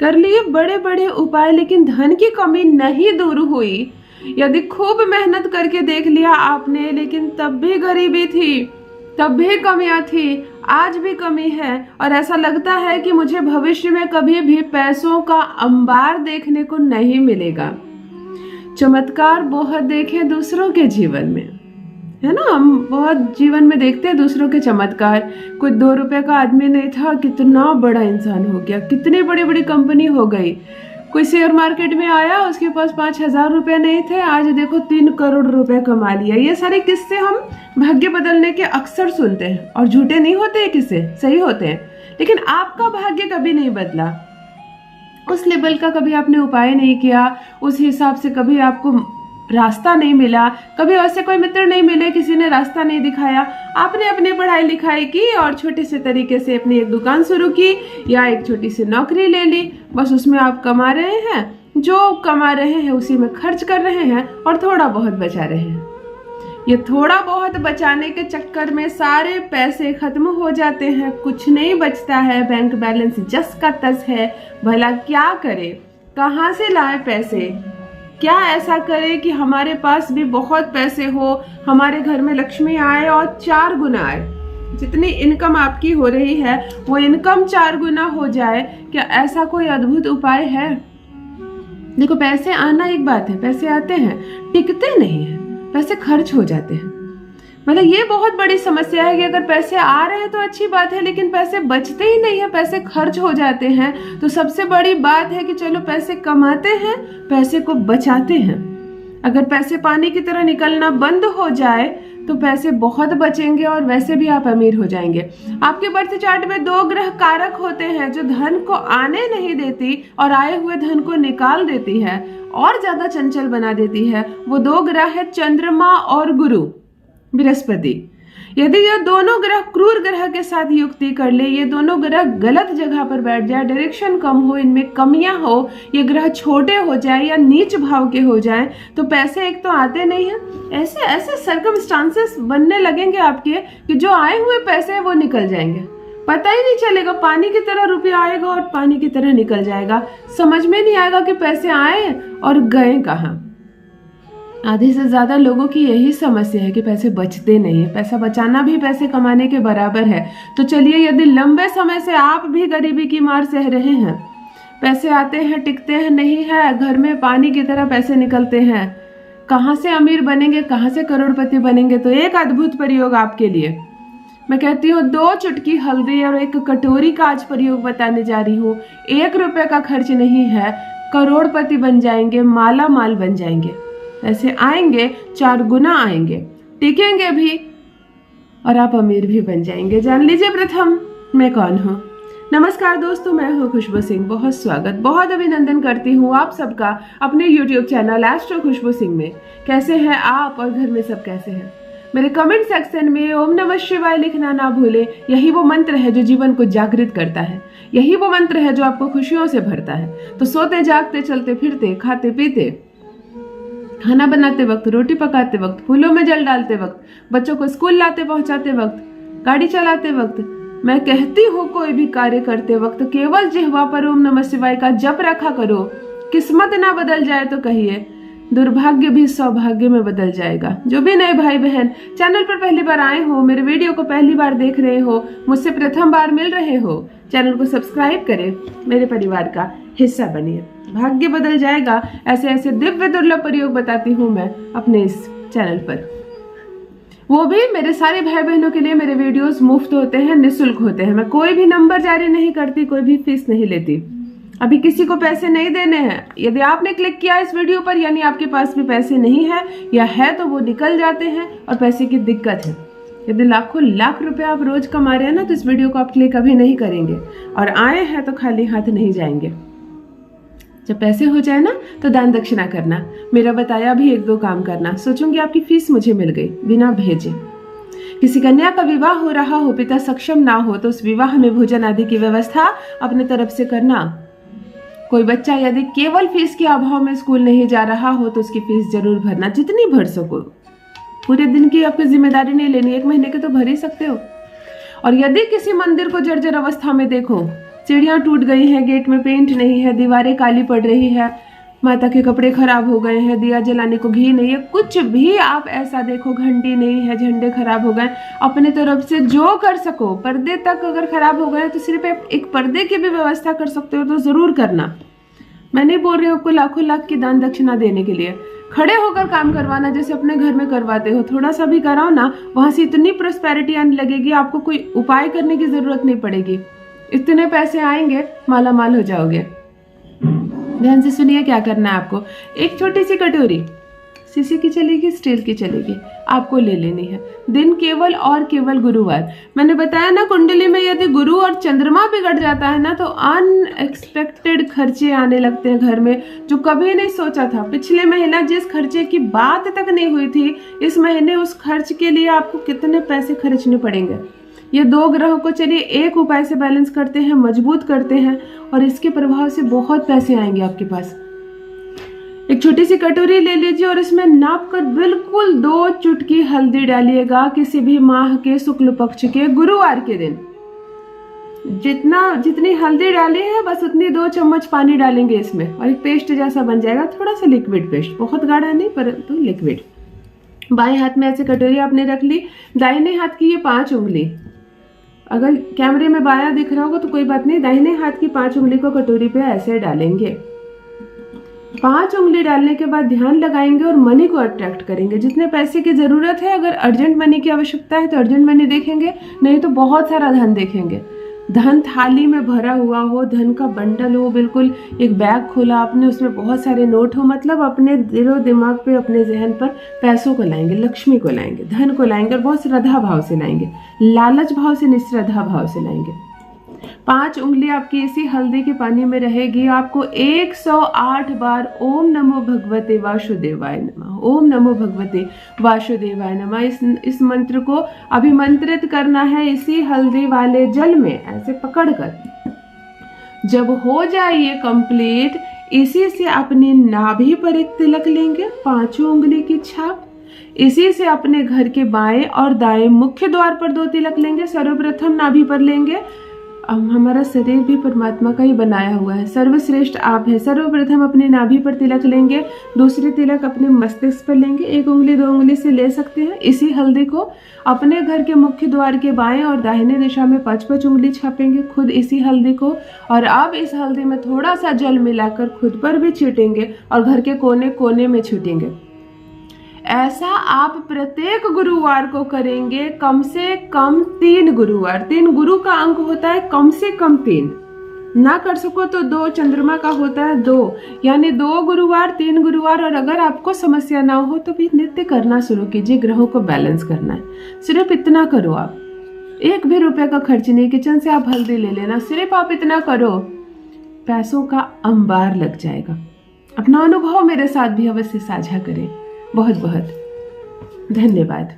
कर लिए बड़े बड़े उपाय, लेकिन धन की कमी नहीं दूर हुई। यदि खूब मेहनत करके देख लिया आपने, लेकिन तब भी गरीबी थी, तब भी कमियां थी, आज भी कमी है, और ऐसा लगता है कि मुझे भविष्य में कभी भी पैसों का अंबार देखने को नहीं मिलेगा। चमत्कार बहुत देखे दूसरों के जीवन में, है ना, हम बहुत जीवन में देखते हैं दूसरों के चमत्कार। कोई 2 रुपए का आदमी नहीं था, कितना बड़ा इंसान हो गया, कितनी बड़ी बड़ी कंपनी हो गई। कोई शेयर मार्केट में आया, उसके पास 5,000 रुपए नहीं थे, आज देखो 3 करोड़ रुपए कमा लिया। ये सारे किस्से हम भाग्य बदलने के अक्सर सुनते हैं, और झूठे नहीं होते हैं किस्से, सही होते हैं। लेकिन आपका भाग्य कभी नहीं बदला, उस लेवल का कभी आपने उपाय नहीं किया, उस हिसाब से कभी आपको रास्ता नहीं मिला, कभी ऐसे कोई मित्र नहीं मिले, किसी ने रास्ता नहीं दिखाया। आपने अपनी पढ़ाई लिखाई की और छोटे से तरीके से अपनी एक दुकान शुरू की या एक छोटी सी नौकरी ले ली, बस उसमें आप कमा रहे हैं, जो कमा रहे हैं उसी में खर्च कर रहे हैं और थोड़ा बहुत बचा रहे हैं। ये थोड़ा बहुत बचाने के चक्कर में सारे पैसे खत्म हो जाते हैं, कुछ नहीं बचता है, बैंक बैलेंस जस का तस है। भला क्या करे, कहाँ से लाए पैसे, क्या ऐसा करे कि हमारे पास भी बहुत पैसे हो, हमारे घर में लक्ष्मी आए और 4 गुना आए। जितनी इनकम आपकी हो रही है वो इनकम 4 गुना हो जाए, क्या ऐसा कोई अद्भुत उपाय है? देखो, पैसे आना एक बात है, पैसे आते हैं, टिकते नहीं है, पैसे खर्च हो जाते हैं। मतलब ये बहुत बड़ी समस्या है कि अगर पैसे आ रहे हैं तो अच्छी बात है, लेकिन पैसे बचते ही नहीं है, पैसे खर्च हो जाते हैं। तो सबसे बड़ी बात है कि चलो पैसे कमाते हैं, पैसे को बचाते हैं। अगर पैसे पानी की तरह निकलना बंद हो जाए तो पैसे बहुत बचेंगे और वैसे भी आप अमीर हो जाएंगे। आपके बर्थ चार्ट में 2 ग्रह कारक होते हैं जो धन को आने नहीं देती और आए हुए धन को निकाल देती है और ज्यादा चंचल बना देती है। वो 2 ग्रह है चंद्रमा और गुरु, बृहस्पति। यदि ये दोनों ग्रह क्रूर ग्रह के साथ युक्ति कर ले, ये दोनों ग्रह गलत जगह पर बैठ जाए, डायरेक्शन कम हो, इनमें कमियां हो, ये ग्रह छोटे हो जाए या नीच भाव के हो जाए, तो पैसे एक तो आते नहीं है। ऐसे ऐसे सर्कमस्टांसेस बनने लगेंगे आपके कि जो आए हुए पैसे हैं वो निकल जाएंगे, पता ही नहीं चलेगा। पानी की तरह रुपया आएगा और पानी की तरह निकल जाएगा, समझ में नहीं आएगा कि पैसे आए और गए कहाँ। आधे से ज्यादा लोगों की यही समस्या है कि पैसे बचते नहीं है। पैसा बचाना भी पैसे कमाने के बराबर है। तो चलिए, यदि लंबे समय से आप भी गरीबी की मार सह रहे हैं, पैसे आते हैं टिकते हैं नहीं है, घर में पानी की तरह पैसे निकलते हैं, कहाँ से अमीर बनेंगे, कहाँ से करोड़पति बनेंगे, तो एक अद्भुत प्रयोग आपके लिए मैं कहती हूँ। 2 चुटकी हल्दी और 1 कटोरी का आज प्रयोग बताने जा रही हूँ। 1 रुपए का खर्च नहीं है, करोड़पति बन जाएंगे, माला माल बन जाएंगे। ऐसे आएंगे, 4 गुना आएंगे, टिकेंगे भी और आप अमीर भी बन जाएंगे। जान लीजिए प्रथम मैं कौन हूँ। नमस्कार दोस्तों, मैं हूँ खुशबू सिंह। बहुत स्वागत, बहुत अभिनंदन करती हूँ आप सबका अपने YouTube चैनल एस्ट्रो खुशबू सिंह में। कैसे हैं आप और घर में सब कैसे हैं? मेरे कमेंट सेक्शन में ओम नमः शिवाय लिखना ना भूले। यही वो मंत्र है जो जीवन को जागृत करता है, यही वो मंत्र है जो आपको खुशियों से भरता है। तो सोते जागते, चलते फिरते, खाते पीते, खाना बनाते वक्त, रोटी पकाते वक्त, फूलों में जल डालते वक्त, बच्चों को स्कूल लाते पहुंचाते वक्त, गाड़ी चलाते वक्त, मैं कहती हूँ कोई भी कार्य करते वक्त केवल जिह्वा पर ओम नमः शिवाय का जप रखा करो। किस्मत ना बदल जाए तो कहिए, दुर्भाग्य भी सौभाग्य में बदल जाएगा। जो भी नए भाई बहन चैनल पर पहली बार आए हो, मेरे वीडियो को पहली बार देख रहे हो, मुझसे प्रथम बार मिल रहे हो, चैनल को सब्सक्राइब करें, मेरे परिवार का हिस्सा बनिए। भाग्य बदल जाएगा। ऐसे ऐसे दिव्य दुर्लभ प्रयोग बताती हूँ मैं अपने इस चैनल पर, वो भी मेरे सारे भाई बहनों के लिए। मेरे वीडियोस मुफ्त होते हैं, निःशुल्क होते हैं। मैं कोई भी नंबर जारी नहीं करती, कोई भी फीस नहीं लेती। अभी किसी को पैसे नहीं देने हैं। यदि आपने क्लिक किया इस वीडियो पर, यानी आपके पास भी पैसे नहीं है, या है तो वो निकल जाते हैं और पैसे की दिक्कत है। यदि लाखों लाख रुपए आप रोज कमा रहे हैं ना, तो इस वीडियो को आप क्लिक कभी नहीं करेंगे और आए हैं तो खाली हाथ नहीं जाएंगे। जब पैसे हो जाए ना तो दान दक्षिणा करना, मेरा बताया भी 1-2 काम करना। सोचूंगी आपकी फीस मुझे मिल गई बिना भेजे। किसी कन्या का विवाह हो रहा हो, पिता सक्षम ना हो, तो उस विवाह में भोजन आदि की व्यवस्था अपने तरफ से करना। कोई बच्चा यदि केवल फीस के अभाव में स्कूल नहीं जा रहा हो तो उसकी फीस जरूर भरना, जितनी भर सको। पूरे दिन की आपकी जिम्मेदारी नहीं लेनी, 1 महीने के तो भर ही सकते हो। और यदि किसी मंदिर को जर्जर अवस्था में देखो सीढ़ियाँ टूट गई हैं, गेट में पेंट नहीं है, दीवारें काली पड़ रही है, माता के कपड़े खराब हो गए हैं, दिया जलाने को घी नहीं है, कुछ भी आप ऐसा देखो, घंटी नहीं है, झंडे खराब हो गए, अपने तरफ से जो कर सको, पर्दे तक अगर खराब हो गए तो सिर्फ एक पर्दे की भी व्यवस्था कर सकते हो तो ज़रूर करना। मैं नहीं बोल रही हूँ आपको लाखों लाख की दान दक्षिणा देने के लिए, खड़े होकर काम करवाना जैसे अपने घर में करवाते हो, थोड़ा सा भी कराओ ना, वहां से इतनी प्रोस्पेरिटी आने लगेगी, आपको कोई उपाय करने की जरूरत नहीं पड़ेगी, इतने पैसे आएंगे, माला माल हो जाओगे। ध्यान से सुनिए क्या करना है आपको। एक छोटी सी कटोरी, शीशे की चलेगी, स्टील की चलेगी, आपको ले लेनी है। दिन केवल और केवल गुरुवार। मैंने बताया ना, कुंडली में यदि गुरु और चंद्रमा बिगड़ जाता है ना तो अनएक्सपेक्टेड खर्चे आने लगते हैं घर में, जो कभी नहीं सोचा था। पिछले महीना जिस खर्चे की बात तक नहीं हुई थी, इस महीने उस खर्च के लिए आपको कितने पैसे खर्चने पड़ेंगे। ये 2 ग्रहों को चलिए एक उपाय से बैलेंस करते हैं, मजबूत करते हैं, और इसके प्रभाव से बहुत पैसे आएंगे आपके पास। एक छोटी सी कटोरी ले लीजिए और इसमें नाप कर बिल्कुल 2 चुटकी हल्दी डालिएगा, किसी भी माह के शुक्ल पक्ष के गुरुवार के दिन। जितनी हल्दी डाली है बस उतनी 2 चम्मच पानी डालेंगे इसमें, और एक पेस्ट जैसा बन जाएगा, थोड़ा सा लिक्विड पेस्ट, बहुत गाढ़ा नहीं परंतु लिक्विड। बाएं हाथ में ऐसे कटोरी आपने रख ली, दाहिने हाथ की ये 5 उंगली, अगर कैमरे में बायां दिख रहा होगा तो कोई बात नहीं, दाहिने हाथ की 5 उंगली को कटोरी पे ऐसे डालेंगे। 5 उंगली डालने के बाद ध्यान लगाएंगे और मनी को अट्रैक्ट करेंगे। जितने पैसे की जरूरत है, अगर अर्जेंट मनी की आवश्यकता है तो अर्जेंट मनी देखेंगे, नहीं तो बहुत सारा धन देखेंगे। धन थाली में भरा हुआ हो, धन का बंडल हो, बिल्कुल एक बैग खोला आपने, उसमें बहुत सारे नोट हो, मतलब अपने दिलो दिमाग पे, अपने जहन पर पैसों को लाएंगे, लक्ष्मी को लाएंगे, धन को लाएंगे, और बहुत श्रद्धा भाव से लाएंगे, लालच भाव से, निश्रद्धा भाव से लाएंगे। 5 उंगली आपकी इसी हल्दी के पानी में रहेगी। आपको 108 बार ओम नमो भगवते वासुदेवाय नमः, ओम नमो भगवते वासुदेवाय नमः, इस मंत्र को अभिमंत्रित करना है इसी हल्दी वाले जल में, ऐसे पकड़कर। जब हो जाए ये कंप्लीट, इसी से अपनी नाभि पर एक तिलक लेंगे, 5 उंगली की छाप। इसी से अपने घर के बाएं और दाएं मुख्य द्वार पर 2 तिलक लेंगे। सर्वप्रथम नाभि पर लेंगे। हमारा शरीर भी परमात्मा का ही बनाया हुआ है, सर्वश्रेष्ठ आप है। सर्वप्रथम अपनी नाभि पर तिलक लेंगे, दूसरी तिलक अपने मस्तिष्क पर लेंगे। 1 उंगली 2 उंगली से ले सकते हैं। इसी हल्दी को अपने घर के मुख्य द्वार के बाएं और दाहिने दिशा में 5-5 उंगली छापेंगे, खुद इसी हल्दी को। और अब इस हल्दी में थोड़ा सा जल मिलाकर खुद पर भी छीटेंगे और घर के कोने कोने में छीटेंगे। ऐसा आप प्रत्येक गुरुवार को करेंगे, कम से कम 3 गुरुवार। 3 गुरु का अंक होता है कम से कम 3, ना कर सको तो 2, चंद्रमा का होता है 2, यानी 2 गुरुवार, 3 गुरुवार। और अगर आपको समस्या ना हो तो भी नित्य करना शुरू कीजिए, ग्रहों को बैलेंस करना है। सिर्फ इतना करो आप, 1 भी रुपए का खर्च नहीं, किचन से आप हल्दी ले लेना, सिर्फ आप इतना करो, पैसों का अंबार लग जाएगा। अपना अनुभव मेरे साथ भी अवश्य साझा करें। बहुत बहुत धन्यवाद।